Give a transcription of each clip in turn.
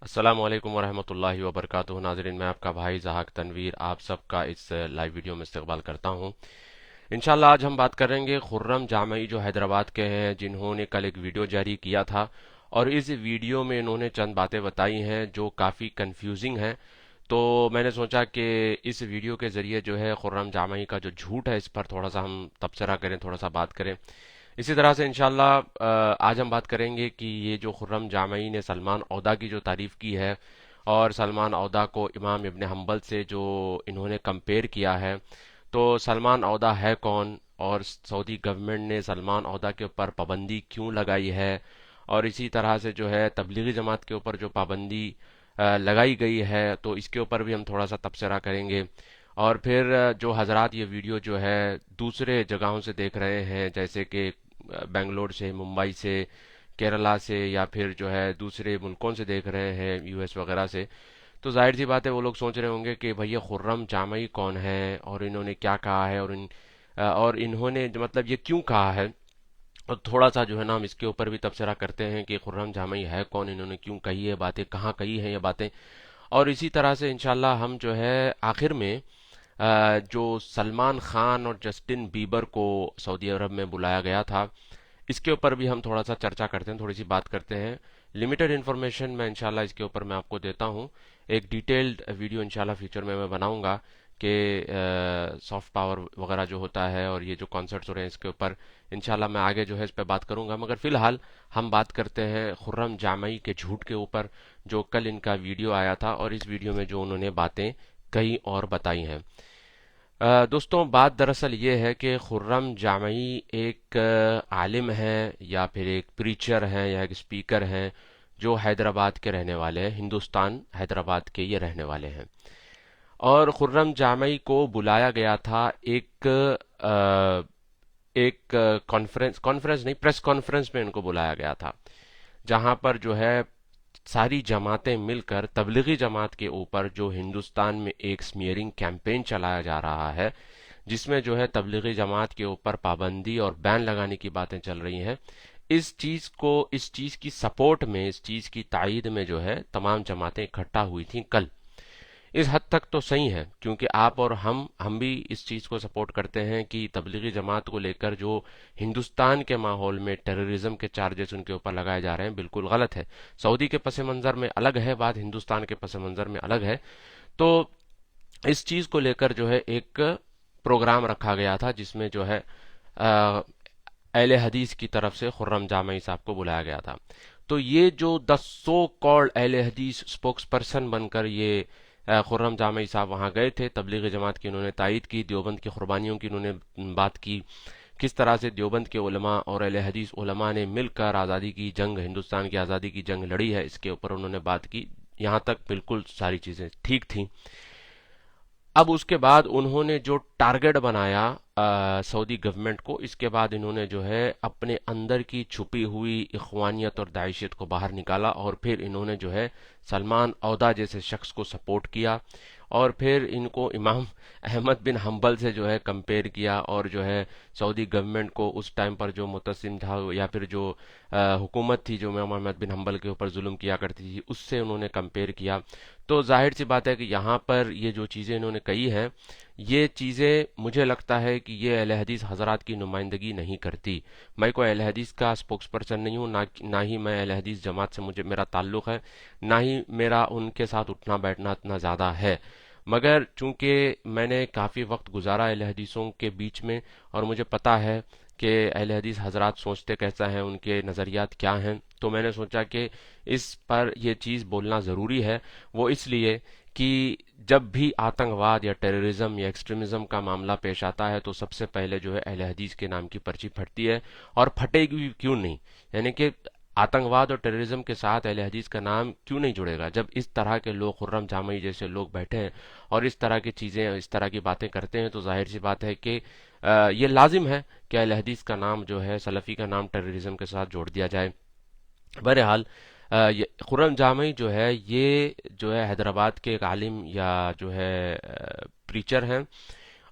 अस्सलामुअलैकुम वरहमतुल्लाहि वबरकातुहू। नाज़रीन, मैं आपका भाई ज़हाक तनवीर आप सबका इस लाइव वीडियो में इस्तकबाल करता हूँ। इंशाल्लाह आज हम बात करेंगे खुर्रम जामई जो हैदराबाद के हैं, जिन्होंने कल एक वीडियो जारी किया था और इस वीडियो में इन्होंने चंद बातें बताई हैं जो काफ़ी कंफ्यूजिंग हैं। तो मैंने सोचा कि इस वीडियो के ज़रिए जो है खुर्रम जामई का जो झूठ है इस पर थोड़ा सा हम तबसरा करें, थोड़ा सा बात करें। इसी तरह से इंशाल्लाह आज हम बात करेंगे कि ये जो खुर्रम जामई ने सलमान औदा की जो तारीफ़ की है और सलमान औदा को इमाम इब्न हम्बल से जो इन्होंने कंपेयर किया है, तो सलमान औदा है कौन और सऊदी गवर्नमेंट ने सलमान औदा के ऊपर पाबंदी क्यों लगाई है। और इसी तरह से जो है तबलीगी जमात के ऊपर जो पाबंदी लगाई गई है तो इसके ऊपर भी हम थोड़ा सा तबसरा करेंगे। और फिर जो हजरात ये वीडियो जो है दूसरे जगहों से देख रहे हैं, जैसे कि बेंगलोर से, मुंबई से, केरला से, या फिर जो है दूसरे मुल्कों से देख रहे हैं, यूएस वगैरह से, तो जाहिर सी बात है वो लोग सोच रहे होंगे कि भैया खुर्रम जामई कौन है और इन्होंने क्या कहा है और इन्होंने मतलब ये क्यों कहा है। और थोड़ा सा जो है ना हम इसके ऊपर भी तबसरा करते हैं कि खुर्रम जामई है कौन, इन्होंने क्यों कही है बातें, कहाँ कही है ये बातें। और इसी तरह से इंशाल्लाह हम जो है आखिर में जो सलमान खान और जस्टिन बीबर को सऊदी अरब में बुलाया गया था, इसके ऊपर भी हम थोड़ा सा चर्चा करते हैं, थोड़ी सी बात करते हैं। लिमिटेड इन्फॉर्मेशन मैं इंशाल्लाह इसके ऊपर मैं आपको देता हूँ। एक डिटेल्ड वीडियो इंशाल्लाह फ्यूचर में मैं बनाऊंगा कि सॉफ्ट पावर वगैरह जो होता है और ये जो कॉन्सर्ट्स हो रहे हैं इसके ऊपर इंशाल्लाह मैं आगे जो है इस पे बात करूंगा। मगर फिलहाल हम बात करते हैं खुर्रम जामई के झूठ के ऊपर, जो कल इनका वीडियो आया था और इस वीडियो में जो उन्होंने बातें कही और बताई हैं। दोस्तों, बात दरअसल ये है कि खुर्रम जामई एक आलिम हैं या फिर एक प्रीचर हैं या एक स्पीकर हैं जो हैदराबाद के रहने वाले हैं, हिंदुस्तान हैदराबाद के ये रहने वाले हैं। और खुर्रम जामई को बुलाया गया था एक कॉन्फ्रेंस कॉन्फ्रेंस नहीं, प्रेस कॉन्फ्रेंस में इनको बुलाया गया था, जहां पर जो है सारी जमातें मिलकर तबलीगी जमात के ऊपर जो हिंदुस्तान में एक स्मीयरिंग कैंपेन चलाया जा रहा है, जिसमें जो है तबलीगी जमात के ऊपर पाबंदी और बैन लगाने की बातें चल रही हैं। इस चीज की सपोर्ट में, इस चीज की तायीद में जो है तमाम जमातें इकट्ठा हुई थीं कल। इस हद तक तो सही है, क्योंकि आप और हम भी इस चीज़ को सपोर्ट करते हैं कि तबलीगी जमात को लेकर जो हिंदुस्तान के माहौल में टेररिज्म के चार्जेस उनके ऊपर लगाए जा रहे हैं बिल्कुल गलत है। सऊदी के पस मंज़र में अलग है बात, हिंदुस्तान के पस मंज़र में अलग है। तो इस चीज़ को लेकर जो है एक प्रोग्राम रखा गया था जिसमें जो है अहले हदीस की तरफ से खुर्रम जामई साहब को बुलाया गया था। तो ये जो द सो कॉल्ड अहले हदीस स्पोक्स पर्सन बनकर ये खुर्रम जामई साहब वहां गए थे, तबलीगी जमात की उन्होंने तायीद की, देवबंद की कुर्बानियों की उन्होंने बात की, किस तरह से देवबंद के उलमा और अहले हदीस उलमा ने मिलकर आज़ादी की जंग, हिंदुस्तान की आज़ादी की जंग लड़ी है, इसके ऊपर उन्होंने बात की। यहाँ तक बिल्कुल सारी चीज़ें ठीक थी। अब उसके बाद उन्होंने जो टारगेट बनाया सऊदी गवर्नमेंट को, इसके बाद इन्होंने जो है अपने अंदर की छुपी हुई इखवानियत और दाइशियत को बाहर निकाला और फिर इन्होंने जो है सलमान औदा जैसे शख्स को सपोर्ट किया और फिर इनको इमाम अहमद बिन हम्बल से जो है कंपेयर किया और जो है सऊदी गवर्नमेंट को उस टाइम पर जो मुतसिम था या फिर जो हुकूमत थी जो इमाम अहमद बिन हम्बल के ऊपर जुल्म किया करती थी उससे उन्होंने कंपेयर किया। तो जाहिर सी बात है कि यहाँ पर ये जो चीज़ें इन्होंने कही हैं, ये चीज़ें मुझे लगता है कि ये अहले हदीस हजरात की नुमाइंदगी नहीं करती। मैं कोई अहले हदीस का स्पोक्स पर्सन नहीं हूँ, ना ही मैं अहले हदीस जमात से मुझे मेरा ताल्लुक़ है, ना ही मेरा उनके साथ उठना बैठना इतना ज़्यादा है। मगर चूंकि मैंने काफ़ी वक्त गुजारा अहले हदीसों के बीच में और मुझे पता है कि अहले हदीस हजरात सोचते कैसा हैं, उनके नज़रियात क्या हैं, तो मैंने सोचा कि इस पर यह चीज़ बोलना ज़रूरी है। वो इसलिए कि जब भी आतंकवाद या टेररिज्म या एक्सट्रीमिज्म का मामला पेश आता है तो सबसे पहले जो है अहले हदीस के नाम की पर्ची फटती है, और फटेगी भी क्यों नहीं। यानी कि आतंकवाद और टेररिज्म के साथ अहले हदीस का नाम क्यों नहीं जुड़ेगा जब इस तरह के लोग, खुर्रम जामई जैसे लोग बैठे हैं और इस तरह की चीज़ें, इस तरह की बातें करते हैं, तो जाहिर सी बात है कि ये लाजिम है कि अहले हदीस का नाम जो है, सलफ़ी का नाम टेररिज्म के साथ जोड़ दिया जाए। बहरहाल ये खुर्रम जामई जो है, ये जो है हैदराबाद के एक आलिम या जो है प्रीचर हैं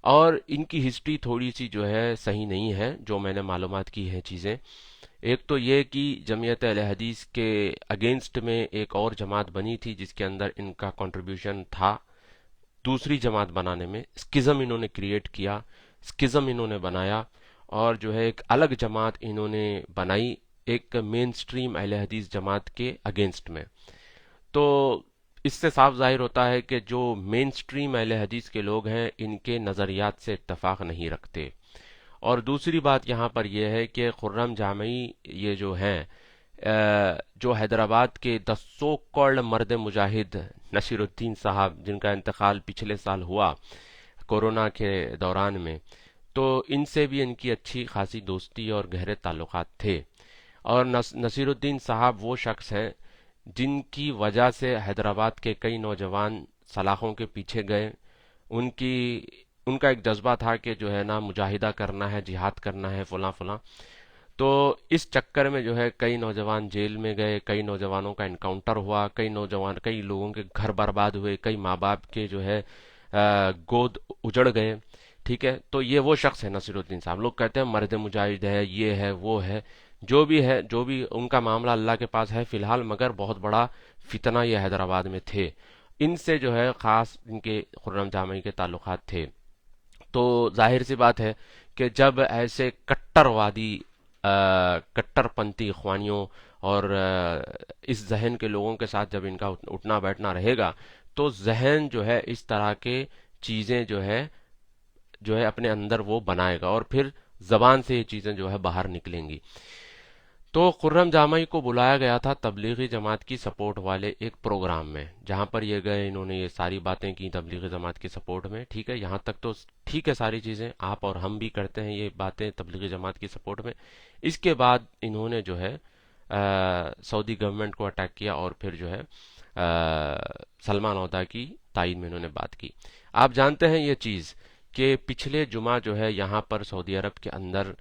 और इनकी हिस्ट्री थोड़ी सी जो है सही नहीं है, जो मैंने मालूमात की है चीज़ें। एक तो ये कि जमीयत अहले हदीस के अगेंस्ट में एक और जमात बनी थी जिसके अंदर इनका कंट्रीब्यूशन था दूसरी जमात बनाने में। स्किज़म इन्होंने क्रिएट किया, स्किज़म इन्होंने बनाया, और जो है एक अलग जमात इन्होंने बनाई एक मेन स्ट्रीम अहले हदीस जमात के अगेंस्ट में। तो इससे साफ जाहिर होता है कि जो मेन स्ट्रीम अहले हदीस के लोग हैं इनके नज़रियात से इत्तफाक नहीं रखते। और दूसरी बात यहाँ पर यह है कि खुर्रम जामई ये जो हैं जो हैदराबाद के द सो कॉल्ड मर्द मुजाहिद नसीरुद्दीन साहब जिनका इंतकाल पिछले साल हुआ कोरोना के दौरान में, तो इनसे भी इनकी अच्छी खासी दोस्ती और गहरे ताल्लुकात थे। और नसीरुद्दीन साहब वो शख्स हैं जिनकी वजह से हैदराबाद के कई नौजवान सलाखों के पीछे गए। उनकी उनका एक जज्बा था कि जो है ना मुजाहिदा करना है, जिहाद करना है, फलां फलां। तो इस चक्कर में जो है कई नौजवान जेल में गए, कई नौजवानों का इनकाउंटर हुआ, कई लोगों के घर बर्बाद हुए, कई माँ बाप के जो है गोद उजड़ गए। ठीक है, तो ये वो शख्स है नसीरुद्दीन साहब। लोग कहते हैं मर्द मुजाहिद है, ये है वो है, जो भी है, जो भी उनका मामला अल्लाह के पास है फिलहाल, मगर बहुत बड़ा फितना ये हैदराबाद में थे। इनसे जो है खास इनके खुर्रम जामई के ताल्लुकात थे। तो जाहिर सी बात है कि जब ऐसे कट्टरवादी कट्टरपंथी इख्वानियों और इस जहन के लोगों के साथ जब इनका उठना बैठना रहेगा, तो जहन जो है इस तरह के चीजें जो है अपने अंदर वो बनाएगा और फिर जबान से ये चीजें जो है बाहर निकलेंगी। तो खुर्रम जामई को बुलाया गया था तबलीगी जमात की सपोर्ट वाले एक प्रोग्राम में, जहां पर ये गए, इन्होंने ये सारी बातें की तबलीगी जमात की सपोर्ट में। ठीक है, यहां तक तो ठीक है, सारी चीजें आप और हम भी करते हैं ये बातें तबलीगी जमात की सपोर्ट में। इसके बाद इन्होंने जो है सऊदी गवर्नमेंट को अटैक किया और फिर जो है सलमान औदा की तायीद में इन्होंने बात की। आप जानते हैं ये चीज कि पिछले जुमा जो है यहाँ पर सऊदी अरब के अंदर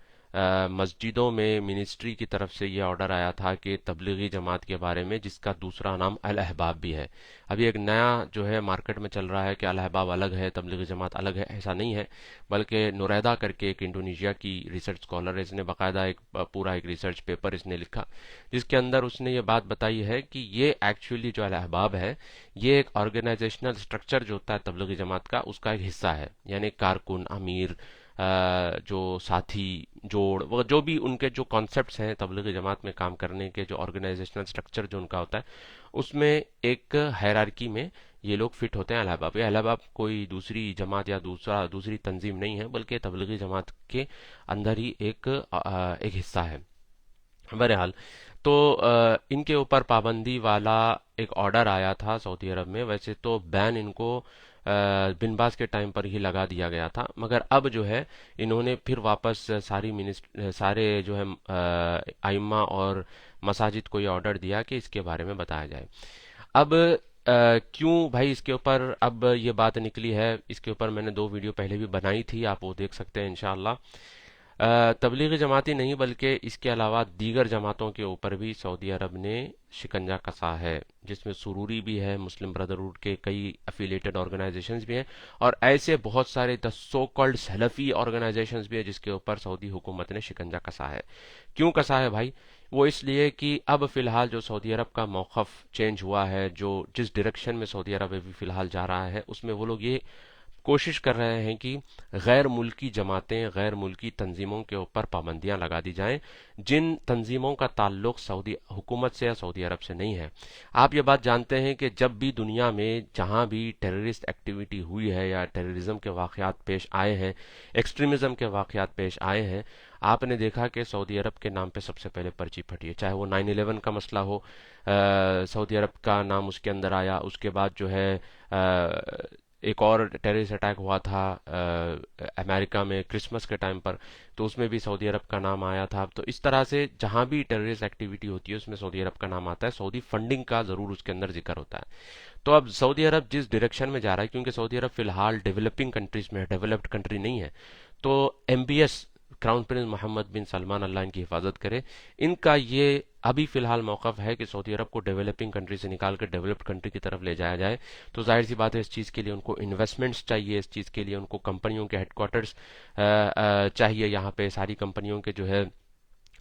मस्जिदों में मिनिस्ट्री की तरफ से ये ऑर्डर आया था कि तबलीगी जमात के बारे में, जिसका दूसरा नाम अल अहबाब भी है। अभी एक नया जो है मार्केट में चल रहा है कि अल अहबाब अलग है, तबलीगी जमात अलग है। ऐसा नहीं है, बल्कि नुरैदा करके एक इंडोनेशिया की रिसर्च स्कॉलर है, इसने बाकायदा एक पूरा एक रिसर्च पेपर इसने लिखा, जिसके अंदर उसने ये बात बताई है कि ये एक्चुअली जो अल अहबाब है ये एक ऑर्गेनाइजेशनल स्ट्रक्चर जो होता है तबलीगी जमात का, उसका एक हिस्सा है। यानी कारकुन, अमीर, जो साथी, जोड़, वो जो भी उनके जो कॉन्सेप्ट्स हैं तबलीगी जमात में काम करने के, जो ऑर्गेनाइजेशनल स्ट्रक्चर जो उनका होता है, उसमें एक हायरार्की में ये लोग फिट होते हैं। अहबाब, ये अहबाब कोई दूसरी जमात या दूसरी तंजीम नहीं है, बल्कि तबलीगी जमात के अंदर ही एक हिस्सा है। बहरहाल, तो इनके ऊपर पाबंदी वाला एक ऑर्डर आया था सऊदी अरब में। वैसे तो बैन इनको बिन बाज के टाइम पर ही लगा दिया गया था, मगर अब जो है इन्होंने फिर वापस सारे जो है आइम्मा और मसाजिद को ये ऑर्डर दिया कि इसके बारे में बताया जाए। अब क्यों भाई इसके ऊपर अब ये बात निकली है, इसके ऊपर मैंने 2 वीडियो पहले भी बनाई थी, आप वो देख सकते हैं इंशाअल्लाह। तबलीगी जमाती नहीं बल्कि इसके अलावा दीगर जमातों के ऊपर भी सऊदी अरब ने शिकंजा कसा है, जिसमें सुरूरी भी है, मुस्लिम ब्रदरहुड के कई एफिलिएटेड ऑर्गेनाइजेशंस भी हैं, और ऐसे बहुत सारे the so called Salafi organisations भी है जिसके ऊपर सऊदी हुकूमत ने शिकंजा कसा है। क्यों कसा है भाई? वो इसलिए कि अब फिलहाल जो सऊदी अरब का मौक़िफ़ चेंज हुआ है, जो जिस डायरेक्शन में सऊदी अरब अभी फिलहाल जा रहा है, उसमें वो लोग ये कोशिश कर रहे हैं कि गैर मुल्की जमातें, गैर मुल्की तंजीमों के ऊपर पाबंदियां लगा दी जाएं, जिन तंजीमों का ताल्लुक सऊदी हुकूमत से या सऊदी अरब से नहीं है। आप ये बात जानते हैं कि जब भी दुनिया में जहां भी टेररिस्ट एक्टिविटी हुई है या टेररिज्म के वाकयात पेश आए हैं, एक्सट्रीमिज्म के वाकयात पेश आए हैं, आपने देखा कि सऊदी अरब के नाम पे सबसे पहले पर्ची फटी है। चाहे वो 9/11 का मसला हो, सऊदी अरब का नाम उसके अंदर आया। उसके बाद जो है एक और टेररिस्ट अटैक हुआ था अमेरिका में क्रिसमस के टाइम पर, तो उसमें भी सऊदी अरब का नाम आया था। तो इस तरह से जहां भी टेररिस्ट एक्टिविटी होती है उसमें सऊदी अरब का नाम आता है, सऊदी फंडिंग का जरूर उसके अंदर जिक्र होता है। तो अब सऊदी अरब जिस डायरेक्शन में जा रहा है, क्योंकि सऊदी अरब फिलहाल डेवलपिंग कंट्रीज में है, डेवलप्ड कंट्री नहीं है, तो एमबीएस क्राउन प्रिंस मोहम्मद बिन सलमान, अल्लाह इनकी हिफाजत करे, इनका ये अभी फिलहाल मौकफ है कि सऊदी अरब को डेवलपिंग कंट्री से निकाल कर डेवलप्ड कंट्री की तरफ ले जाया जाए। तो जाहिर सी बात है इस चीज़ के लिए उनको इन्वेस्टमेंट्स चाहिए, इस चीज़ के लिए उनको कंपनियों के हेडक्वार्टर्स चाहिए। यहाँ पे सारी कंपनियों के जो है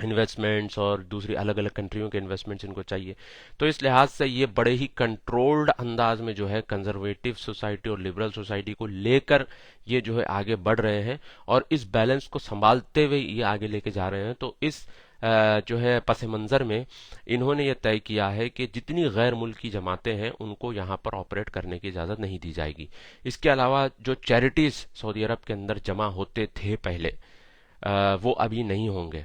इन्वेस्टमेंट्स और दूसरी अलग अलग कंट्रियों के इन्वेस्टमेंट्स इनको चाहिए। तो इस लिहाज से ये बड़े ही कंट्रोल्ड अंदाज में जो है कंजर्वेटिव सोसाइटी और लिबरल सोसाइटी को लेकर ये जो है आगे बढ़ रहे हैं और इस बैलेंस को संभालते हुए ये आगे लेके जा रहे हैं। तो इस जो है पस मंज़र में इन्होंने ये तय किया है कि जितनी गैर मुल्की जमातें हैं उनको यहाँ पर ऑपरेट करने की इजाज़त नहीं दी जाएगी। इसके अलावा जो चैरिटीज़ सऊदी अरब के अंदर जमा होते थे पहले, वो अभी नहीं होंगे।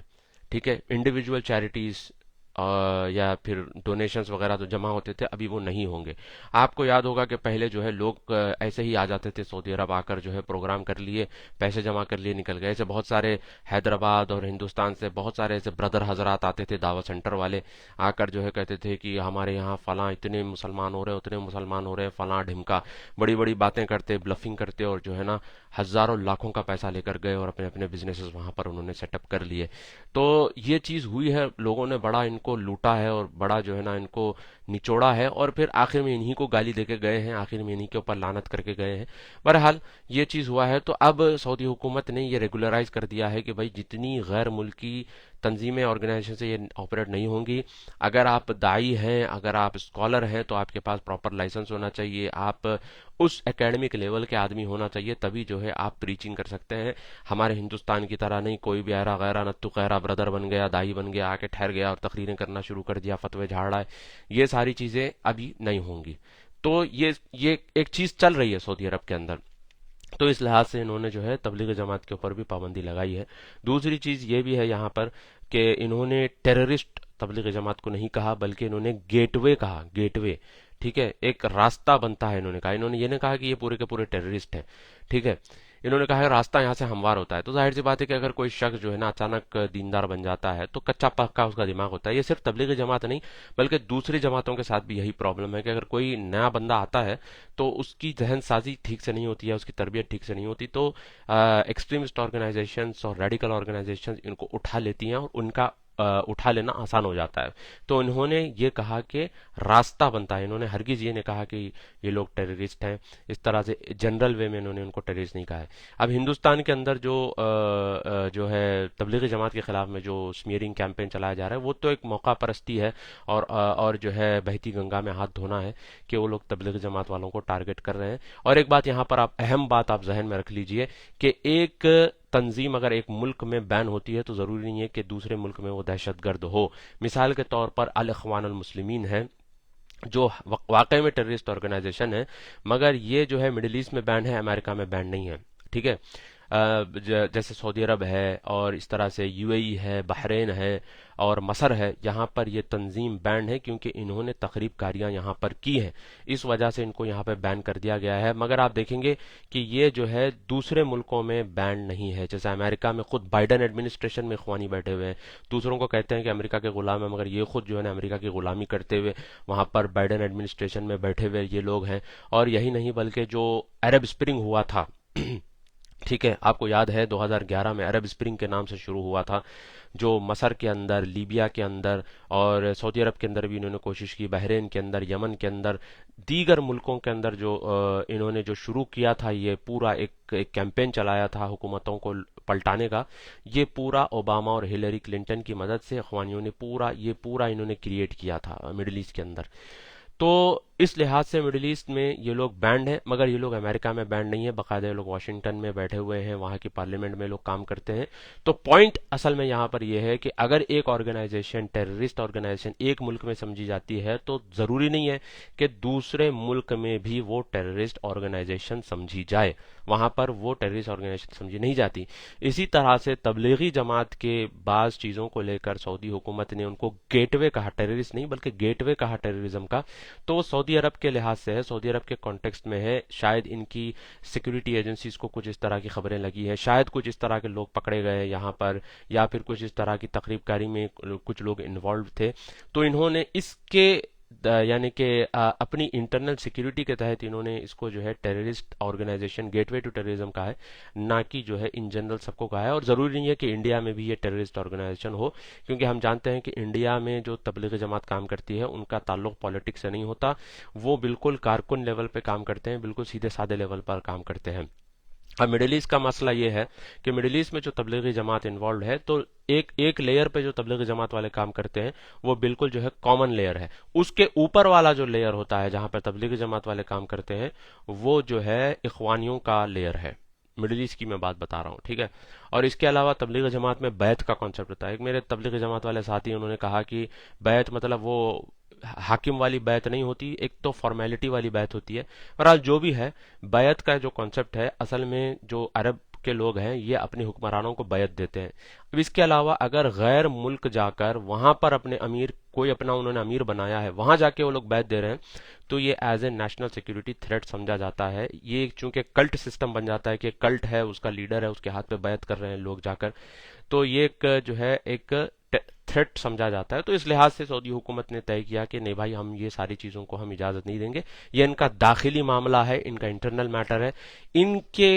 ठीक है, इंडिविजुअल चैरिटीज या फिर डोनेशंस वगैरह तो जमा होते थे, अभी वो नहीं होंगे। आपको याद होगा कि पहले जो है लोग ऐसे ही आ जाते थे सऊदी अरब, आकर जो है प्रोग्राम कर लिए, पैसे जमा कर लिए, निकल गए। ऐसे बहुत सारे हैदराबाद और हिंदुस्तान से बहुत सारे ऐसे ब्रदर हजरात आते थे, दावत सेंटर वाले, आकर जो है कहते थे कि हमारे यहाँ फलां इतने मुसलमान हो रहे हैं, उतने मुसलमान हो रहे हैं, फलां ढिमका, बड़ी बड़ी बातें करते, ब्लफिंग करते, और जो है ना हजारों लाखों का पैसा लेकर गए और अपने अपने बिजनेसेस वहां पर उन्होंने सेटअप कर लिए। तो ये चीज़ हुई है, लोगों ने बड़ा इनको लूटा है और बड़ा जो है ना इनको निचोड़ा है, और फिर आखिर में इन्हीं को गाली देके गए हैं, आखिर में इन्हीं के ऊपर लानत करके गए हैं। बहरहाल ये चीज़ हुआ है। तो अब सऊदी हुकूमत ने ये रेगुलराइज कर दिया है कि भाई जितनी गैर मुल्की तंजीमें ऑर्गेनाइजेशन से ये ऑपरेट नहीं होंगी, अगर आप दाई हैं, अगर आप स्कॉलर हैं, तो आपके पास प्रॉपर लाइसेंस होना चाहिए, आप उस एकेडमिक लेवल के आदमी होना चाहिए, तभी जो है आप प्रीचिंग कर सकते हैं। हमारे हिंदुस्तान की तरह नहीं, कोई भी ऐरा गैरा नत्तु गैरा ब्रदर बन गया, दाई बन गया, आके ठहर गया और तकरीरें करना शुरू कर दिया, फतवे झाड़ रहा है, ये सारी चीज़ें अभी नहीं होंगी। तो ये एक चीज़ चल रही है सऊदी अरब के अंदर। तो इस लिहाज से इन्होंने जो है तबलीग जमात के ऊपर भी पाबंदी लगाई है। दूसरी चीज़ ये भी है यहाँ पर कि इन्होंने टेररिस्ट तबलीग जमात को नहीं कहा, बल्कि इन्होंने गेटवे कहा, गेटवे। ठीक है, एक रास्ता बनता है इन्होंने कहा। इन्होंने ये नहीं कहा कि ये पूरे के पूरे टेररिस्ट हैं। ठीक है, इन्होंने कहा है रास्ता यहाँ से हमवार होता है। तो जाहिर सी बात है कि अगर कोई शख्स जो है ना अचानक दीनदार बन जाता है तो कच्चा पक्का उसका दिमाग होता है। ये सिर्फ तबलीग जमात नहीं, बल्कि दूसरी जमातों के साथ भी यही प्रॉब्लम है कि अगर कोई नया बंदा आता है तो उसकी जहन साजी ठीक से नहीं होती है, उसकी तरबियत ठीक से नहीं होती, तो एक्सट्रीमिस्ट ऑर्गेनाइजेशंस और रेडिकल ऑर्गेनाइजेशंस इनको उठा लेती हैं और उनका उठा लेना आसान हो जाता है। तो इन्होंने ये कहा कि रास्ता बनता है। इन्होंने हरगिज ये नहीं कहा कि ये लोग टेररिस्ट हैं, इस तरह से जनरल वे में इन्होंने उनको टेररिस्ट नहीं कहा है। अब हिंदुस्तान के अंदर जो है तबलीगी जमात के खिलाफ में जो स्मीयरिंग कैंपेन चलाया जा रहा है, वो तो एक मौका परस्ती है और जो है बहती गंगा में हाथ धोना है कि वो लोग तबलीगी जमात वालों को टारगेट कर रहे हैं। और एक बात यहाँ पर आप अहम बात आप जहन में रख लीजिए कि एक तंजीम अगर एक मुल्क में बैन होती है तो ज़रूरी नहीं है कि दूसरे मुल्क में वो दहशतगर्द हो। मिसाल के तौर पर अल इख्वान अल मुस्लिमीन है, जो वाकई में टेररिस्ट ऑर्गेनाइजेशन है, मगर ये जो है मिडिल ईस्ट में बैन है, अमेरिका में बैन नहीं है। ठीक है, जैसे सऊदी अरब है और इस तरह से यूएई है, बहरीन है और मसर है, यहाँ पर ये तंजीम बैंड है क्योंकि इन्होंने तकरीब कारियाँ यहाँ पर की हैं, इस वजह से इनको यहाँ पर बैन कर दिया गया है। मगर आप देखेंगे कि ये जो है दूसरे मुल्कों में बैन नहीं है। जैसे अमेरिका में खुद बाइडन एडमिनिस्ट्रेशन में इख्वानी बैठे हुए हैं, दूसरों को कहते हैं कि अमेरिका के गुलाम है, मगर ये खुद जो है ना अमेरिका की गुलामी करते हुए वहाँ पर बाइडन एडमिनिस्ट्रेशन में बैठे हुए ये लोग हैं। और यही नहीं बल्कि जो अरब स्प्रिंग हुआ था ठीक है, आपको याद है 2011 में अरब स्प्रिंग के नाम से शुरू हुआ था, जो मसर के अंदर, लीबिया के अंदर और सऊदी अरब के अंदर भी इन्होंने कोशिश की, बहरीन के अंदर, यमन के अंदर, दीगर मुल्कों के अंदर जो इन्होंने जो शुरू किया था, ये पूरा एक कैंपेन चलाया था हुकूमतों को पलटाने का। ये पूरा ओबामा और हिलरी क्लिंटन की मदद से अखवानियों ने पूरा इन्होंने क्रिएट किया था मिडिल ईस्ट के अंदर। तो इस लिहाज से मिडिल ईस्ट में ये लोग बैंड हैं, मगर ये लोग अमेरिका में बैंड नहीं है, बाकायदा ये लोग वाशिंगटन में बैठे हुए हैं, वहाँ की पार्लियामेंट में लोग काम करते हैं। तो पॉइंट असल में यहाँ पर यह है कि अगर एक ऑर्गेनाइजेशन टेररिस्ट ऑर्गेनाइजेशन एक मुल्क में समझी जाती है तो ज़रूरी नहीं है कि दूसरे मुल्क में भी वो टेररिस्ट ऑर्गेनाइजेशन समझी जाए, वहाँ पर वो टेररिस्ट ऑर्गेनाइजेशन समझी नहीं जाती। इसी तरह से तबलीगी जमात के बाज़ चीज़ों को लेकर सऊदी हुकूमत ने उनको गेटवे कहा, टेररिस्ट नहीं बल्कि गेटवे कहा टेररिज्म का। तो सऊदी अरब के लिहाज से है, सऊदी अरब के कॉन्टेक्स्ट में है, शायद इनकी सिक्योरिटी एजेंसीज को कुछ इस तरह की खबरें लगी है, शायद कुछ इस तरह के लोग पकड़े गए यहाँ पर, या फिर कुछ इस तरह की तकरीबकारी में कुछ लोग इन्वॉल्व थे। तो इन्होंने इसके यानी कि अपनी इंटरनल सिक्योरिटी के तहत इन्होंने इसको जो है terrorist organisation gateway to terrorism कहा है, ना कि जो है इन जनरल सबको कहा है। और ज़रूरी नहीं है कि इंडिया में भी ये टेररिस्ट ऑर्गेनाइजेशन हो, क्योंकि हम जानते हैं कि इंडिया में जो तबलीगी जमात काम करती है उनका ताल्लुक पॉलिटिक्स से नहीं होता, वो बिल्कुल कारकुन लेवल पे काम करते हैं, बिल्कुल सीधे साधे लेवल पर काम करते हैं। अब मिडिल ईस्ट का मसला ये है कि मिडिल ईस्ट में जो तबलीगी जमात इन्वॉल्व है, तो एक एक लेयर पे जो तबलीगी जमात वाले काम करते हैं वो बिल्कुल जो है कॉमन लेयर है। उसके ऊपर वाला जो लेयर होता है जहां पर तबलीगी जमात वाले काम करते हैं वो जो है इखवानियों का लेयर है। मिडिल ईस्ट की मैं बात बता रहा हूँ, ठीक है। और इसके अलावा तबलीगी जमात में बैत का कॉन्सेप्ट होता है। एक मेरे तबलीगी जमात वाले साथी उन्होंने कहा कि बैत मतलब वो हाकिम वाली बैत नहीं होती, एक तो फॉर्मेलिटी वाली बैत होती है। बहरहाल जो भी है, बैत का जो कॉन्सेप्ट है असल में जो अरब के लोग हैं ये अपने हुक्मरानों को बैत देते हैं। अब इसके अलावा अगर गैर मुल्क जाकर वहां पर अपने अमीर, कोई अपना उन्होंने अमीर बनाया है, वहां जाके वो लोग बैत दे रहे हैं, तो ये as a national security threat समझा जाता है। ये चूंकि कल्ट सिस्टम बन जाता है कि कल्ट है, उसका लीडर है, उसके हाथ पे बैत कर रहे हैं लोग जाकर, तो ये एक जो है एक थ्रेट समझा जाता है। तो इस लिहाज से सऊदी हुकूमत ने तय किया कि नहीं भाई, हम ये सारी चीज़ों को हम इजाज़त नहीं देंगे, ये इनका दाखिली मामला है, इनका इंटरनल मैटर है। इनके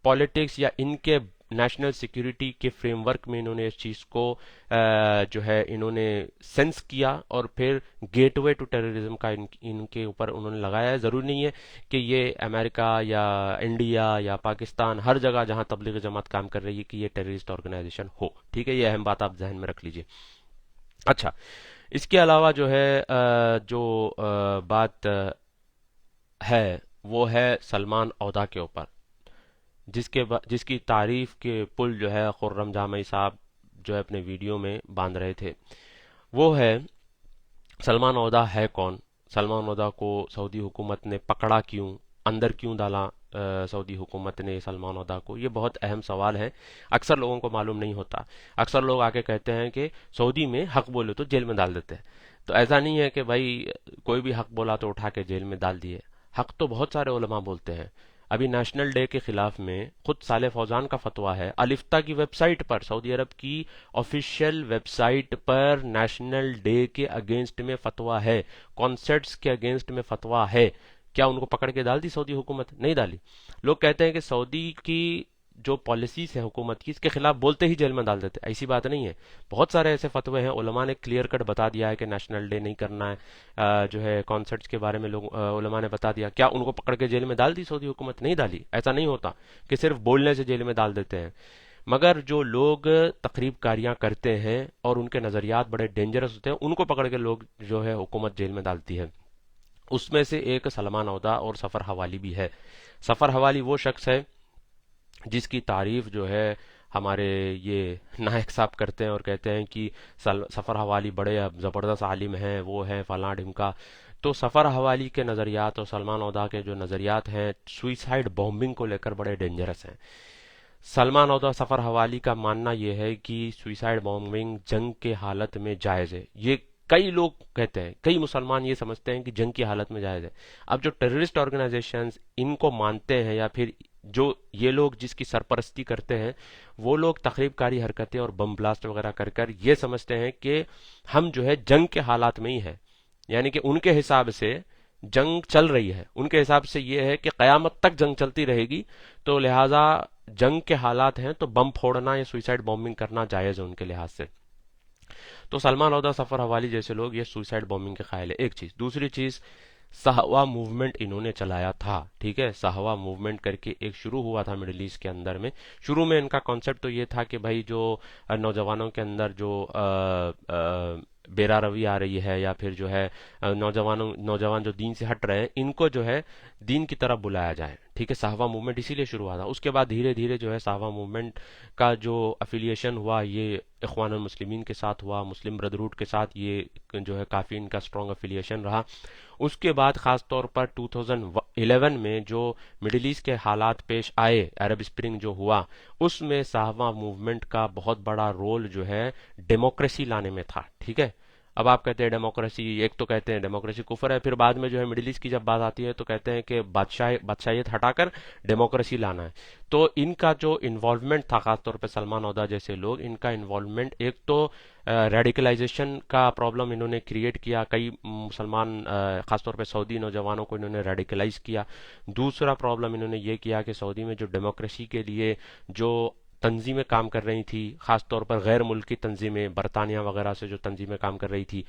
पॉलिटिक्स या इनके नेशनल सिक्योरिटी के फ्रेमवर्क में इन्होंने इस चीज़ को जो है इन्होंने सेंस किया और फिर गेटवे टू टेररिज्म का इनके ऊपर उन्होंने लगाया है। ज़रूरी नहीं है कि ये अमेरिका या इंडिया या पाकिस्तान, हर जगह जहां तबलीगी जमात काम कर रही है कि ये टेररिस्ट ऑर्गेनाइजेशन हो, ठीक है। ये अहम बात आप जहन में रख लीजिए। अच्छा, इसके अलावा जो है बात है वो है सलमान औदा के ऊपर, जिसकी तारीफ के पुल जो है खुर्रम जामई साहब जो है अपने वीडियो में बांध रहे थे। वो है सलमान औदा है कौन, सलमान औदा को सऊदी हुकूमत ने पकड़ा क्यों, अंदर क्यों डाला सऊदी हुकूमत ने सलमान औदा को, ये बहुत अहम सवाल है। अक्सर लोगों को मालूम नहीं होता। अक्सर लोग आके कहते हैं कि सऊदी में हक बोले तो जेल में डाल देते हैं। तो ऐसा नहीं है कि भाई कोई भी हक बोला तो उठा के जेल में डाल दिए। हक तो बहुत सारे उलमा बोलते हैं। अभी नेशनल डे के खिलाफ में खुद साले फौजान का फतवा है, अलिफ्ता की वेबसाइट पर, सऊदी अरब की ऑफिशियल वेबसाइट पर नेशनल डे के अगेंस्ट में फतवा है, कॉन्सर्ट्स के अगेंस्ट में फतवा है। क्या उनको पकड़ के डाल दी सऊदी हुकूमत? नहीं डाली। लोग कहते हैं कि सऊदी की जो पॉलिसीज है हुकूमत की, इसके खिलाफ बोलते ही जेल में डाल देते। ऐसी बात नहीं है। बहुत सारे ऐसे फतवे हैं, उलमा ने क्लियर कट बता दिया है कि नेशनल डे नहीं करना है। जो है कॉन्सर्ट्स के बारे में लोग उलमा ने बता दिया। क्या उनको पकड़ के जेल में डाल दी सऊदी हुकूमत? नहीं डाली। ऐसा नहीं होता कि सिर्फ बोलने से जेल में डाल देते हैं। मगर जो लोग तकरीबकारियां करते हैं और उनके नजरियात बड़े डेंजरस होते हैं, उनको पकड़ के लोग जो है हुकूमत जेल में डालती है। उसमें से एक सलमान औदा और सफर हवाली भी है। सफर हवाली वो शख्स है जिसकी तारीफ जो है हमारे ये नायक साहब करते हैं और कहते हैं कि सफर हवाली बड़े ज़बरदस्त आलिम हैं, वो हैं फलां ढिमका। तो सफर हवाली के नज़रियात और सलमान औदा के जो नज़रियात हैं सुइसाइड बॉम्बिंग को लेकर बड़े डेंजरस हैं। सलमान औदा सफर हवाली का मानना यह है कि सुइसाइड बॉम्बिंग जंग के हालत में जायज़ है। ये कई लोग कहते हैं, कई मुसलमान ये समझते हैं कि जंग की हालत में जायज़ है। अब जो टेररिस्ट ऑर्गेनाइजेशंस इनको मानते हैं या फिर जो ये लोग जिसकी सरपरस्ती करते हैं, वो लोग तखरीबकारी हरकतें और बम ब्लास्ट वगैरह कर कर ये समझते हैं कि हम जो है जंग के हालात में ही है। यानी कि उनके हिसाब से जंग चल रही है, उनके हिसाब से ये है कि कयामत तक जंग चलती रहेगी, तो लिहाजा जंग के हालात हैं तो बम फोड़ना या सुइसाइड बॉम्बिंग करना जायज है उनके लिहाज से। तो सलमान औदा सफर हवाली जैसे लोग ये सुइसाइड बॉम्बिंग के कायल है। एक चीज। दूसरी चीज, सहवा मूवमेंट इन्होंने चलाया था, ठीक है। सहवा मूवमेंट करके एक शुरू हुआ था मिडिल ईस्ट के अंदर में। शुरू में इनका कॉन्सेप्ट तो ये था कि भाई जो नौजवानों के अंदर जो बेरा रवि आ रही है या फिर जो है नौजवान जो दीन से हट रहे हैं, इनको जो है दीन की तरफ बुलाया जाए, ठीक है। सहवा मूवमेंट इसीलिए शुरू हुआ था। उसके बाद धीरे धीरे जो है सहवा मूवमेंट का जो अफिलिएशन हुआ ये इख्वान मुस्लिमीन के साथ हुआ, मुस्लिम ब्रदरहुड के साथ ये जो है काफ़ी इनका स्ट्रॉन्ग अफिलिएशन रहा। उसके बाद खास तौर पर 2011 में जो मिडिल ईस्ट के हालात पेश आए, अरब स्प्रिंग जो हुआ, उसमें सहवा मूवमेंट का बहुत बड़ा रोल जो है डेमोक्रेसी लाने में था, ठीक है। अब आप कहते हैं डेमोक्रेसी, एक तो कहते हैं डेमोक्रेसी कुफर है, फिर बाद में जो है मिडिल ईस्ट की जब बात आती है तो कहते हैं कि बादशाहियत हटाकर डेमोक्रेसी लाना है। तो इनका जो इन्वॉल्वमेंट था, खासतौर पे सलमान औदा जैसे लोग, इनका इन्वॉल्वमेंट, एक तो रेडिकलाइजेशन का प्रॉब्लम इन्होंने क्रिएट किया, कई मुसलमान खासतौर पे सऊदी नौजवानों को इन्होंने रेडिकलाइज किया। दूसरा प्रॉब्लम इन्होंने ये किया कि सऊदी में जो डेमोक्रेसी के लिए जो तंजीमें काम कर रही थी, खासतौर पर गैर मुल्की तंजीमें, बरतानिया वगैरह से जो तंजीमें काम कर रही थी,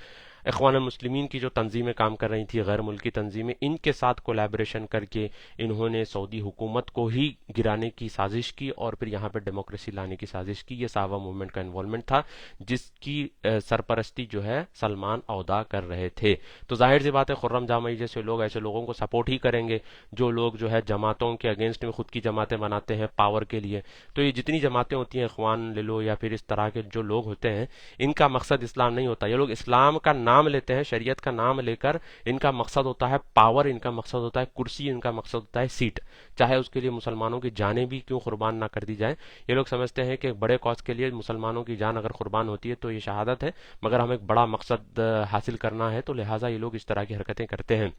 इख्वान मुस्लिमीन की जो तंजीमें काम कर रही थी, गैर मुल्की तंजीमें, इनके साथ कोलैबोरेशन करके इन्होंने सऊदी हुकूमत को ही गिराने की साजिश की और फिर यहाँ पर डेमोक्रेसी लाने की साजिश की। ये सावा मूवमेंट का इन्वॉल्वमेंट था, जिसकी सरपरस्ती जो है सलमान औदा कर रहे थे। तो जाहिर सी बात है, खुर्रम जामई जैसे लोग ऐसे लोगों को सपोर्ट ही करेंगे, जो लोग जो है जमातों के अगेंस्ट में खुद की जमातें बनाते हैं पावर के लिए। तो ये जितनी जमातें होती हैं, इख्वान ले लो या फिर इस तरह के जो लोग होते हैं, इनका मकसद इस्लाम नहीं होता। ये लोग इस्लाम का नाम लेते हैं, शरीयत का नाम लेकर इनका मकसद होता है पावर, इनका मकसद होता है कुर्सी, इनका मकसद होता है सीट, चाहे उसके लिए मुसलमानों की जानें भी क्यों कुर्बान ना कर दी जाए। ये लोग समझते हैं कि बड़े कॉज के लिए मुसलमानों की जान अगर कुर्बान होती है तो ये शहादत है, मगर हमें एक बड़ा मकसद हासिल करना है, तो लिहाजा ये लोग इस तरह की हरकतें करते हैं।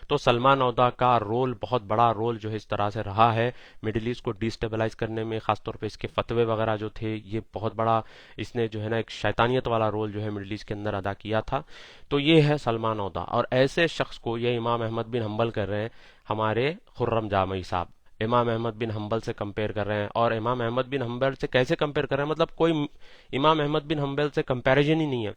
तो सलमान औदा का रोल, बहुत बड़ा रोल जो है इस तरह से रहा है मिडिल ईस्ट को डिस्टेबलाइज करने में, खासतौर पे इसके फतवे वगैरह जो थे, ये बहुत बड़ा इसने जो है ना एक शैतानियत वाला रोल जो है मिडिल ईस्ट के अंदर अदा किया था। तो ये है सलमान औदा, और ऐसे शख्स को ये इमाम अहमद बिन हंबल कर रहे हैं, हमारे खुर्रम जामई साहब इमाम अहमद बिन हंबल से कंपेयर कर रहे हैं। और इमाम अहमद बिन हंबल से कैसे कंपेयर कर रहे हैं, मतलब कोई इमाम अहमद बिन हंबल से कंपैरिजन ही नहीं है।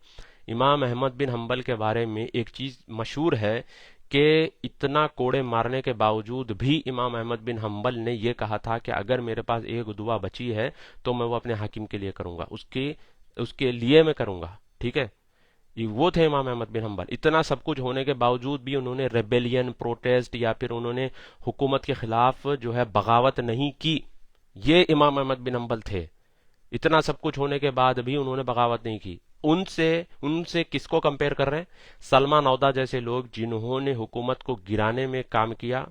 इमाम अहमद बिन हंबल के बारे में एक चीज मशहूर है कि इतना कोड़े मारने के बावजूद भी इमाम अहमद बिन हंबल ने यह कहा था कि अगर मेरे पास एक दुआ बची है तो मैं वो अपने हाकिम के लिए करूंगा, उसके उसके लिए मैं करूंगा। ठीक है, ये वो थे इमाम अहमद बिन हंबल। इतना सब कुछ होने के बावजूद भी उन्होंने रेबेलियन, प्रोटेस्ट या फिर उन्होंने हुकूमत के खिलाफ जो है बगावत नहीं की। ये इमाम अहमद बिन हंबल थे। इतना सब कुछ होने के बाद भी उन्होंने बगावत नहीं की। उनसे उनसे किसको कंपेयर कर रहे हैं? सलमान औदा जैसे लोग, जिन्होंने हुकूमत को गिराने में काम किया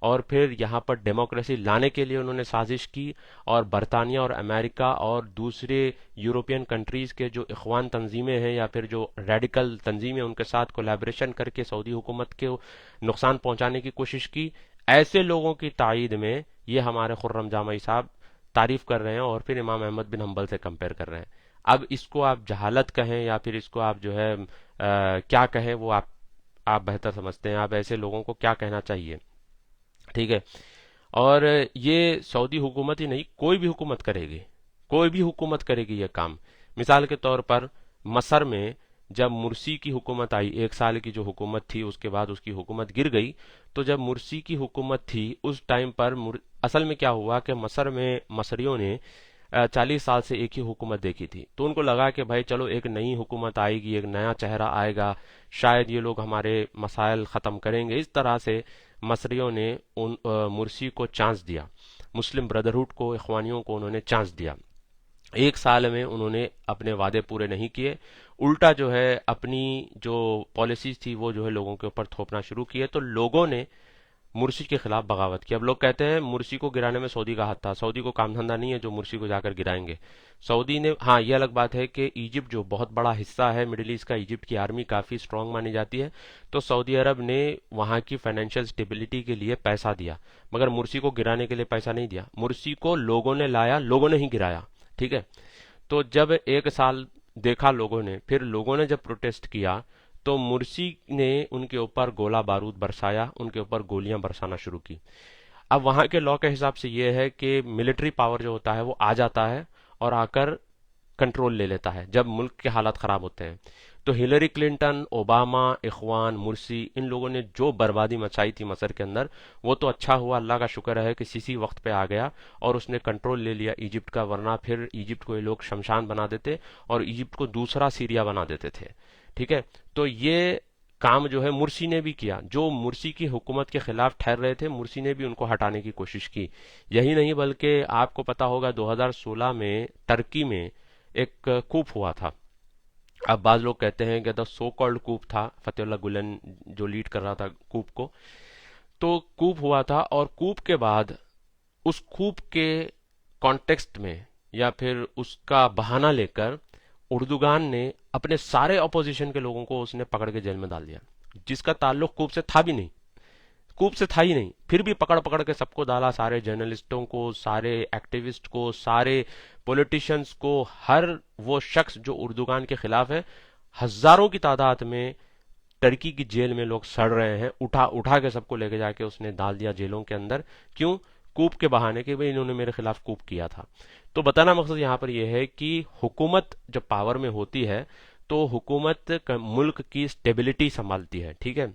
और फिर यहाँ पर डेमोक्रेसी लाने के लिए उन्होंने साजिश की, और बरतानिया और अमेरिका और दूसरे यूरोपियन कंट्रीज के जो इख्वान तंजीमें हैं या फिर जो रेडिकल तंजीमें, उनके साथ कोलैबोरेशन करके सऊदी हुकूमत के नुकसान पहुंचाने की कोशिश की। ऐसे लोगों की तायीद में ये हमारे खुर्रम जामई साहब तारीफ कर रहे हैं और फिर इमाम अहमद बिन हंबल से कंपेयर कर रहे हैं। अब इसको आप जहालत कहें या फिर इसको आप जो है क्या कहें, वो आप बेहतर समझते हैं। आप ऐसे लोगों को क्या कहना चाहिए? ठीक है। और ये सऊदी हुकूमत ही नहीं, कोई भी हुकूमत करेगी, कोई भी हुकूमत करेगी ये काम। मिसाल के तौर पर मसर में जब मुर्सी की हुकूमत आई, 1 साल की जो हुकूमत थी, उसके बाद उसकी हुकूमत गिर गई। तो जब मुर्सी की हुकूमत थी उस टाइम पर असल में क्या हुआ कि मसर में मसरियों ने 40 साल से एक ही हुकूमत देखी थी, तो उनको लगा कि भाई चलो एक नई हुकूमत आएगी, एक नया चेहरा आएगा, शायद ये लोग हमारे मसाइल ख़त्म करेंगे। इस तरह से मसरियों ने उन मुर्सी को चांस दिया, मुस्लिम ब्रदरहुड को, इख्वानियों को उन्होंने चांस दिया। 1 साल में उन्होंने अपने वादे पूरे नहीं किए, उल्टा जो है अपनी जो पॉलिसीज थी वो जो है लोगों के ऊपर थोपना शुरू किए। तो लोगों ने मुर्सी के खिलाफ बगावत की। अब लोग कहते हैं मुर्सी को गिराने में सऊदी का हाथ था। सऊदी को काम धंधा नहीं है जो मुर्सी को जाकर गिराएंगे। सऊदी ने, हाँ ये अलग बात है कि इजिप्ट जो बहुत बड़ा हिस्सा है मिडिल ईस्ट का, इजिप्ट की आर्मी काफ़ी स्ट्रांग मानी जाती है, तो सऊदी अरब ने वहाँ की फाइनेंशियल स्टेबिलिटी के लिए पैसा दिया, मगर मुर्सी को गिराने के लिए पैसा नहीं दिया। मुर्सी को लोगों ने लाया, लोगों ने ही गिराया। ठीक है। तो जब 1 साल देखा लोगों ने, फिर लोगों ने जब प्रोटेस्ट किया, तो मुर्सी ने उनके ऊपर गोला बारूद बरसाया, उनके ऊपर गोलियां बरसाना शुरू की। अब वहां के लॉ के हिसाब से यह है कि मिलिट्री पावर जो होता है वो आ जाता है और आकर कंट्रोल ले लेता है जब मुल्क के हालात खराब होते हैं। तो हिलरी क्लिंटन, ओबामा, इखवान, मुर्सी, इन लोगों ने जो बर्बादी मचाई थी मसर के अंदर, वो तो अच्छा हुआ, अल्लाह का शुक्र है कि सीसी वक्त पे आ गया और उसने कंट्रोल ले लिया इजिप्ट का, वरना फिर इजिप्ट को ये लोग शमशान बना देते और इजिप्ट को दूसरा सीरिया बना देते थे। ठीक है। तो ये काम जो है मुर्सी ने भी किया। जो मुर्सी की हुकूमत के खिलाफ ठहर रहे थे, मुर्सी ने भी उनको हटाने की कोशिश की। यही नहीं बल्कि आपको पता होगा 2016 में टर्की में एक कूप हुआ था। अब बाज लोग कहते हैं कि द सो कॉल्ड कूप था, फतेहुल्लाह गुलन जो लीड कर रहा था कूप को। तो कूप हुआ था और कूप के बाद उस कूप के कॉन्टेक्स्ट में या फिर उसका बहाना लेकर उर्दुगान ने अपने सारे अपोजिशन के लोगों को उसने पकड़ के जेल में डाल दिया, जिसका ताल्लुक कूप से था भी नहीं, कूप से था ही नहीं, फिर भी पकड़ पकड़ के सबको डाला, सारे जर्नलिस्टों को, सारे एक्टिविस्ट को, सारे पॉलिटिशियंस को, हर वो शख्स जो उर्दुगान के खिलाफ है। हजारों की तादाद में टर्की की जेल में लोग सड़ रहे हैं, उठा उठा के सबको लेके जाके उसने डाल दिया जेलों के अंदर। क्यों? कूप के बहाने कि भाई इन्होंने मेरे खिलाफ कूप किया था। तो बताना मकसद यहां पर यह है कि हुकूमत जब पावर में होती है तो हुकूमत मुल्क की स्टेबिलिटी संभालती है, ठीक है।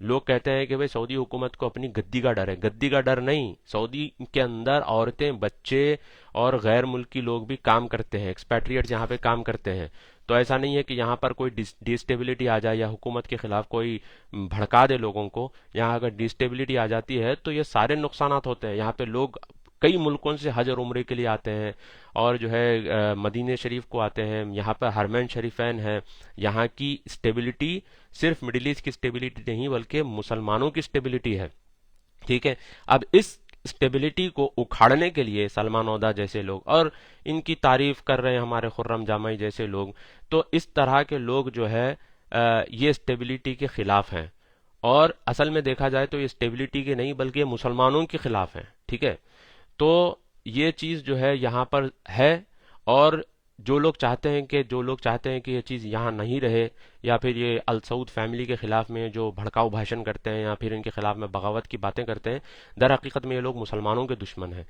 लोग कहते हैं कि भाई सऊदी हुकूमत को अपनी गद्दी का डर है, गद्दी का डर नहीं, सऊदी के अंदर औरतें, बच्चे और गैर मुल्की लोग भी काम करते हैं, एक्सपैट्रिएट्स यहाँ पे काम करते हैं। तो ऐसा नहीं है कि यहाँ पर कोई डिस्टेबिलिटी आ जाए या हुकूमत के खिलाफ कोई भड़का दे लोगों को। यहाँ अगर डिस्टेबिलिटी आ जाती है तो ये सारे नुकसानात होते हैं। यहाँ पे लोग कई मुल्कों से हज और उम्रे के लिए आते हैं, और जो है मदीने शरीफ को आते हैं, यहाँ पर हरमैन शरीफैन है। यहाँ की स्टेबिलिटी सिर्फ मिडिल ईस्ट की स्टेबिलिटी नहीं बल्कि मुसलमानों की स्टेबिलिटी है, ठीक है। अब इस स्टेबिलिटी को उखाड़ने के लिए सलमान ओदा जैसे लोग, और इनकी तारीफ कर रहे हैं हमारे खुर्रम जामाई जैसे लोग, तो इस तरह के लोग जो है ये स्टेबिलिटी के खिलाफ हैं। और असल में देखा जाए तो ये स्टेबिलिटी के नहीं बल्कि ये मुसलमानों के खिलाफ हैं, ठीक है। तो ये चीज़ जो है यहाँ पर है, और जो लोग चाहते हैं कि ये चीज़ यहाँ नहीं रहे, या फिर ये अल सऊद फैमिली के खिलाफ में जो भड़काऊ भाषण करते हैं या फिर इनके खिलाफ में बगावत की बातें करते हैं, दर हकीकत में ये लोग मुसलमानों के दुश्मन हैं।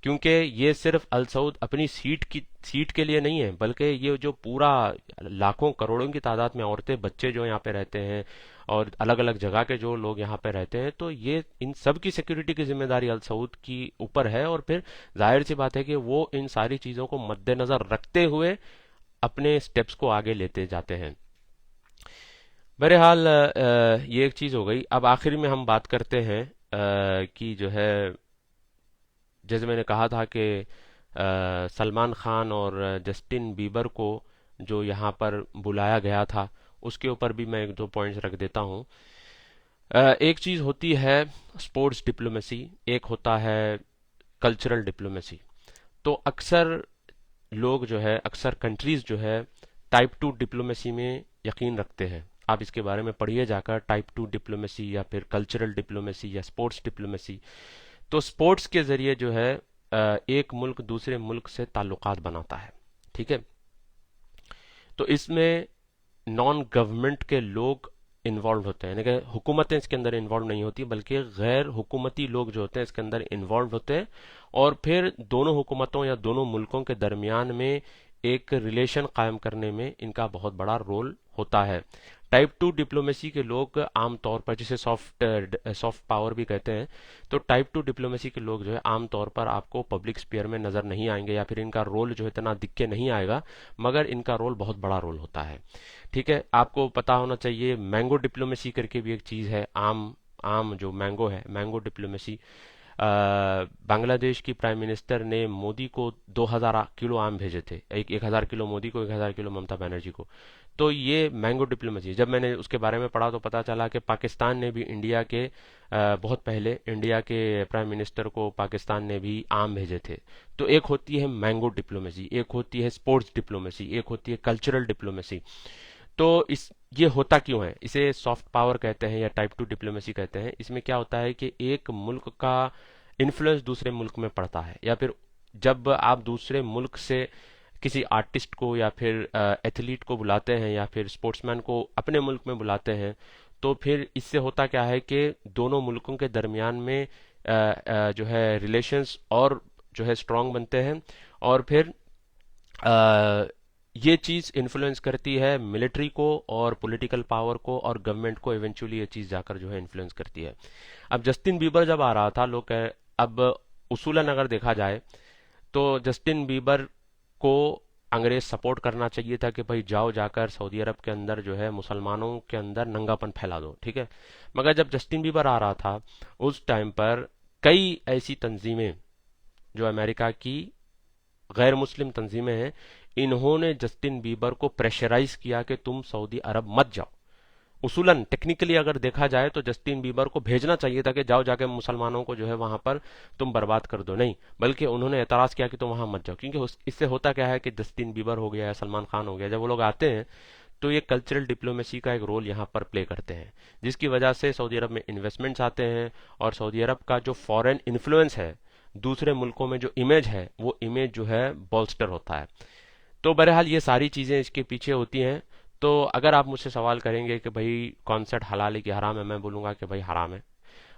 क्योंकि ये सिर्फ अल सऊद अपनी सीट के लिए नहीं है, बल्कि ये जो पूरा लाखों करोड़ों की तादाद में औरतें, बच्चे जो यहाँ पे रहते हैं और अलग अलग जगह के जो लोग यहाँ पे रहते हैं, तो ये इन सब की सिक्योरिटी की जिम्मेदारी अल सऊद की ऊपर है। और फिर जाहिर सी बात है कि वो इन सारी चीज़ों को मद्देनजर रखते हुए अपने स्टेप्स को आगे लेते जाते हैं। बहरहाल ये एक चीज़ हो गई। अब आखिर में हम बात करते हैं कि जो है, जैसे मैंने कहा था कि सलमान खान और जस्टिन बीबर को जो यहाँ पर बुलाया गया था, उसके ऊपर भी मैं एक दो पॉइंट्स रख देता हूँ। एक चीज़ होती है स्पोर्ट्स डिप्लोमेसी, एक होता है कल्चरल डिप्लोमेसी। तो अक्सर लोग जो है, अक्सर कंट्रीज जो है टाइप टू डिप्लोमेसी में यकीन रखते हैं। आप इसके बारे में पढ़िए जाकर, टाइप टू डिप्लोमेसी या फिर कल्चरल डिप्लोमेसी या स्पोर्ट्स डिप्लोमेसी। तो स्पोर्ट्स के जरिए जो है एक मुल्क दूसरे मुल्क से ताल्लुकात बनाता है, ठीक है। तो इसमें नॉन गवर्नमेंट के लोग इन्वॉल्व होते हैं, यानी कि हुकूमतें इसके अंदर इन्वॉल्व नहीं होती, बल्कि गैर हुकूमती लोग जो होते हैं इसके अंदर इन्वॉल्व होते हैं। और फिर दोनों हुकूमतों या दोनों मुल्कों के दरमियान में एक रिलेशन कायम करने में इनका बहुत बड़ा रोल होता है। टाइप टू डिप्लोमेसी के लोग आमतौर पर, जिसे सॉफ्ट पावर भी कहते हैं, तो टाइप टू डिप्लोमेसी के लोग जो है आमतौर पर आपको पब्लिक स्पीयर में नजर नहीं आएंगे, या फिर इनका रोल जो है इतना दिख के नहीं आएगा, मगर इनका रोल बहुत बड़ा रोल होता है, ठीक है। आपको पता होना चाहिए मैंगो डिप्लोमेसी करके भी एक चीज़ है, आम आम जो मैंगो है, मैंगो डिप्लोमेसी। बांग्लादेश की प्राइम मिनिस्टर ने मोदी को 2000 किलो आम भेजे थे, 1000 किलो मोदी को, 1000 किलो ममता बनर्जी को। तो ये मैंगो डिप्लोमेसी, जब मैंने उसके बारे में पढ़ा तो पता चला कि पाकिस्तान ने भी इंडिया के बहुत पहले इंडिया के प्राइम मिनिस्टर को पाकिस्तान ने भी आम भेजे थे। तो एक होती है मैंगो डिप्लोमेसी, एक होती है स्पोर्ट्स डिप्लोमेसी, एक होती है कल्चरल डिप्लोमेसी। तो इस ये होता क्यों है, इसे सॉफ्ट पावर कहते हैं या टाइप टू डिप्लोमेसी कहते हैं। इसमें क्या होता है कि एक मुल्क का इन्फ्लुएंस दूसरे मुल्क में पड़ता है, या फिर जब आप दूसरे मुल्क से किसी आर्टिस्ट को या फिर एथलीट को बुलाते हैं या फिर स्पोर्ट्समैन को अपने मुल्क में बुलाते हैं, तो फिर इससे होता क्या है कि दोनों मुल्कों के दरमियान में जो है रिलेशंस और जो है स्ट्रांग बनते हैं। और फिर अ, ये चीज़ इन्फ्लुएंस करती है मिलिट्री को और पॉलिटिकल पावर को, और गवर्नमेंट को इवेंचुअली ये चीज़ जाकर जो है इन्फ्लुएंस करती है। अब जस्टिन बीबर जब आ रहा था, अब उसूलन अगर देखा जाए तो जस्टिन बीबर को अंग्रेज सपोर्ट करना चाहिए था कि भाई जाओ जाकर सऊदी अरब के अंदर जो है मुसलमानों के अंदर नंगापन फैला दो, ठीक है। मगर जब जस्टिन बीबर आ रहा था उस टाइम पर कई ऐसी तंजीमें जो अमेरिका की गैर मुस्लिम तंजीमें हैं, इन्होंने जस्टिन बीबर को प्रेशराइज किया कि तुम सऊदी अरब मत जाओ। उसूलन टेक्निकली अगर देखा जाए तो जस्टिन बीबर को भेजना चाहिए था कि जाओ जाके मुसलमानों को जो है वहां पर तुम बर्बाद कर दो, नहीं, बल्कि उन्होंने एतराज किया कि तुम वहां मत जाओ। क्योंकि इससे होता क्या है कि जस्टिन बीबर हो गया या सलमान खान हो गया, जब वो लोग आते हैं तो ये कल्चरल डिप्लोमेसी का एक रोल यहाँ पर प्ले करते हैं, जिसकी वजह से सऊदी अरब में इन्वेस्टमेंट्स आते हैं, और सऊदी अरब का जो फॉरेन इन्फ्लुएंस है, दूसरे मुल्कों में जो इमेज है, वो इमेज जो है बॉल्स्टर होता है। तो बहरहाल ये सारी चीज़ें इसके पीछे होती हैं। तो अगर आप मुझसे सवाल करेंगे कि भाई कॉन्सर्ट हलाल है कि हराम है, मैं बोलूँगा कि भाई हराम है।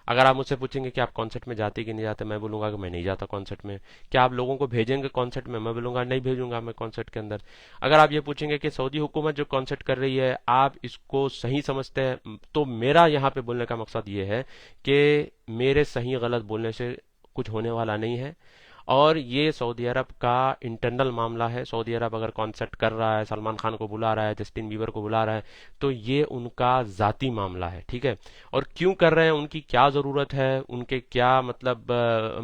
अगर आप मुझसे पूछेंगे कि आप कॉन्सर्ट में जाते कि नहीं जाते, मैं बोलूंगा कि मैं नहीं जाता कॉन्सर्ट में। क्या आप लोगों को भेजेंगे कॉन्सर्ट में, मैं बोलूंगा नहीं भेजूंगा मैं कॉन्सर्ट के अंदर। अगर आप ये पूछेंगे कि सऊदी हुकूमत जो कॉन्सर्ट कर रही है आप इसको सही समझते हैं, तो मेरा यहाँ पे बोलने का मकसद ये है कि मेरे सही गलत बोलने से कुछ होने वाला नहीं है। और ये सऊदी अरब का इंटरनल मामला है। सऊदी अरब अगर कॉन्सर्ट कर रहा है, सलमान खान को बुला रहा है, जस्टिन बीबर को बुला रहा है, तो ये उनका जाती मामला है, ठीक है। और क्यों कर रहे हैं, उनकी क्या ज़रूरत है, उनके क्या मतलब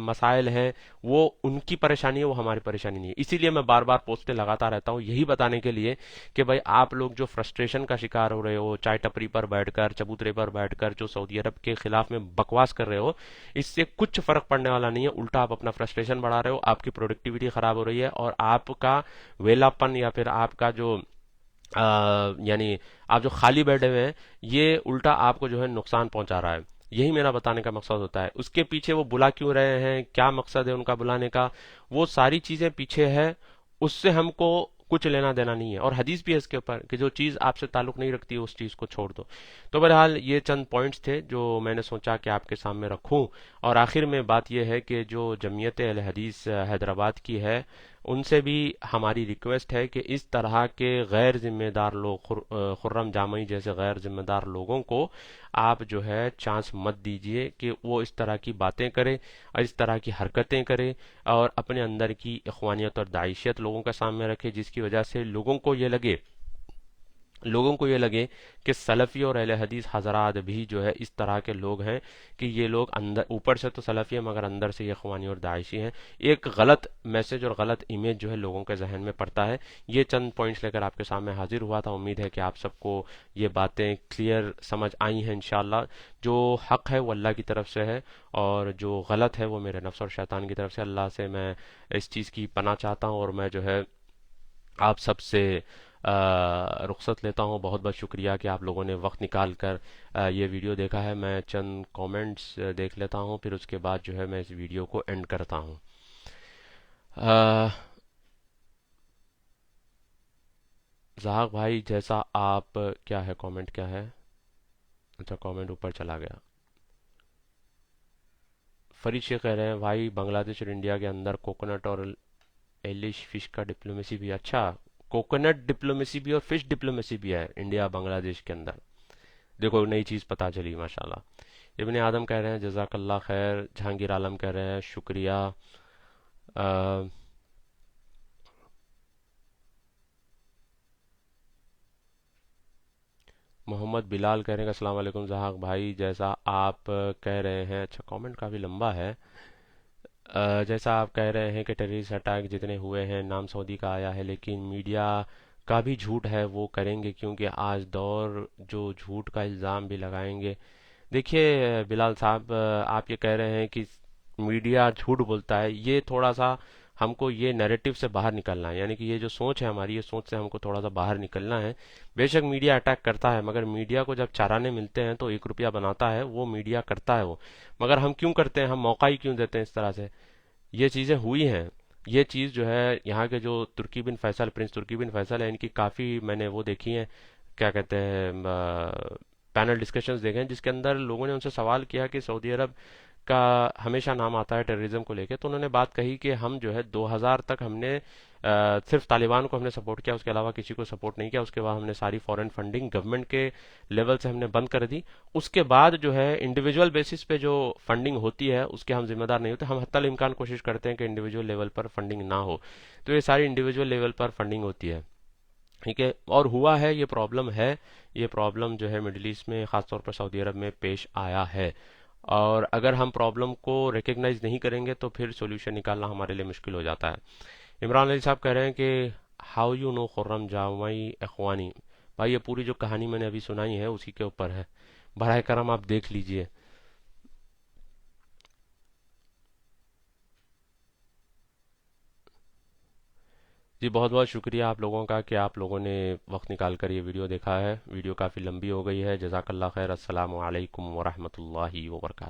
मसाइल हैं, वो उनकी परेशानी है, वो हमारी परेशानी नहीं है। इसीलिए मैं बार बार पोस्टें लगाता रहता हूँ, यही बताने के लिए कि भाई आप लोग जो फ्रस्ट्रेशन का शिकार हो रहे हो, चाय टपरी पर बैठकर, चबूतरे पर बैठकर जो सऊदी अरब के खिलाफ में बकवास कर रहे हो, इससे कुछ फर्क पड़ने वाला नहीं है। उल्टा आप अपना फ्रस्ट्रेशन बढ़ा रहे हो, आपकी प्रोडक्टिविटी खराब हो रही है, और आपका वेलापन या फिर आपका जो यानी आप जो खाली बैठे हुए हैं, ये उल्टा आपको जो है नुकसान पहुंचा रहा है। यही मेरा बताने का मकसद होता है। उसके पीछे वो बुला क्यों रहे हैं, क्या मकसद है उनका बुलाने का, वो सारी चीजें पीछे है, उससे हमको कुछ लेना देना नहीं है। और हदीस भी है इसके ऊपर कि जो चीज़ आपसे ताल्लुक नहीं रखती उस चीज़ को छोड़ दो। तो बहरहाल ये चंद पॉइंट्स थे जो मैंने सोचा कि आपके सामने रखूं। और आखिर में बात यह है कि जो जमीयत अहले हदीस हैदराबाद की है, उनसे भी हमारी रिक्वेस्ट है कि इस तरह के गैर जिम्मेदार लोग, खुर्रम जामई जैसे गैर जिम्मेदार लोगों को आप जो है चांस मत दीजिए कि वो इस तरह की बातें करें और इस तरह की हरकतें करें और अपने अंदर की इख्वानियत और दाइशियत लोगों के सामने रखे, जिसकी वजह से लोगों को ये लगे कि सलफ़ी और अहले हदीस हजरात भी जो है इस तरह के लोग हैं कि ये लोग अंदर ऊपर से तो सलफ़ी हैं मगर अंदर से ये ख़वानी और दाइशी हैं। एक गलत मैसेज और गलत इमेज जो है लोगों के जहन में पड़ता है। ये चंद पॉइंट्स लेकर आपके सामने हाजिर हुआ था। उम्मीद है कि आप सबको ये बातें क्लियर समझ आई हैं इंशाअल्लाह। जो हक़ है वो अल्लाह की तरफ से है और जो गलत है वो मेरे नफ्स और शैतान की तरफ से। अल्लाह से मैं इस चीज़ की पनाह चाहता हूँ और मैं जो है आप सबसे रुख्सत लेता हूँ। बहुत बहुत शुक्रिया कि आप लोगों ने वक्त निकाल कर ये वीडियो देखा है। मैं चंद कमेंट्स देख लेता हूँ, फिर उसके बाद जो है मैं इस वीडियो को एंड करता हूँ। अ, जहाक भाई जैसा आप, क्या है कमेंट क्या है, अच्छा कमेंट ऊपर चला गया। फरीद शेख कह रहे हैं भाई बांग्लादेश और इंडिया के अंदर कोकोनट और एलिश फिश का डिप्लोमेसी भी, अच्छा कोकोनट डिप्लोमेसी भी और फिश डिप्लोमेसी भी है इंडिया बांग्लादेश के अंदर। देखो नई चीज़ पता चली माशाल्लाह। इब्ने आदम कह रहे हैं जज़ाकल्लाह खैर। जहांगीर आलम कह रहे हैं शुक्रिया। अ, मोहम्मद बिलाल कह रहे हैं अस्सलाम वालेकुम जहाक भाई, जैसा आप कह रहे हैं, अच्छा कमेंट काफ़ी लंबा है। जैसा आप कह रहे हैं कि टेररिस्ट अटैक जितने हुए हैं नाम सऊदी का आया है, लेकिन मीडिया का भी झूठ है, वो करेंगे क्योंकि आज दौर जो झूठ का इल्ज़ाम भी लगाएंगे। देखिए बिलाल साहब, आप ये कह रहे हैं कि मीडिया झूठ बोलता है, ये थोड़ा सा हमको ये नैरेटिव से बाहर निकलना है। यानी कि ये जो सोच है हमारी, ये सोच से हमको थोड़ा सा बाहर निकलना है। बेशक मीडिया अटैक करता है, मगर मीडिया को जब चाराने मिलते हैं तो 1 रुपया बनाता है, वो मीडिया करता है वो। मगर हम क्यों करते हैं, हम मौका ही क्यों देते हैं इस तरह से। ये चीज़ें हुई हैं। ये चीज़ जो है यहाँ के जो तुर्की बिन फैसल, प्रिंस तुर्की बिन फैसल है, इनकी काफ़ी मैंने वो देखी है, क्या कहते हैं, पैनल डिस्कशंस देखे हैं, जिसके अंदर लोगों ने उनसे सवाल किया कि सऊदी अरब का हमेशा नाम आता है टेररिज्म को लेके, तो उन्होंने बात कही कि हम जो है 2000 तक हमने सिर्फ तालिबान को हमने सपोर्ट किया, उसके अलावा किसी को सपोर्ट नहीं किया। उसके बाद हमने सारी फॉरेन फंडिंग गवर्नमेंट के लेवल से हमने बंद कर दी। उसके बाद जो है इंडिविजुअल बेसिस पे जो फंडिंग होती है उसके हम जिम्मेदार नहीं होते। हम हत्तल इम्कान कोशिश करते हैं कि इंडिविजुअल लेवल पर फंडिंग ना हो, तो ये सारी इंडिविजुअल लेवल पर फंडिंग होती है, ठीक है। और हुआ है, ये प्रॉब्लम है, ये प्रॉब्लम जो है मिडिल ईस्ट में ख़ासतौर पर सऊदी अरब में पेश आया है। और अगर हम प्रॉब्लम को रिकग्नाइज नहीं करेंगे तो फिर सोल्यूशन निकालना हमारे लिए मुश्किल हो जाता है। इमरान अली साहब कह रहे हैं कि हाउ यू नो खुर्रम जामई इखवानी। भाई ये पूरी जो कहानी मैंने अभी सुनाई है उसी के ऊपर है, बराए करम आप देख लीजिए। जी बहुत बहुत शुक्रिया आप लोगों का कि आप लोगों ने वक्त निकाल कर ये वीडियो देखा है। वीडियो काफ़ी लंबी हो गई है। जज़ाकल्लाह खैर। अस्सलामु अलैकुम वरहमतुल्लाहि वबरकातुहू।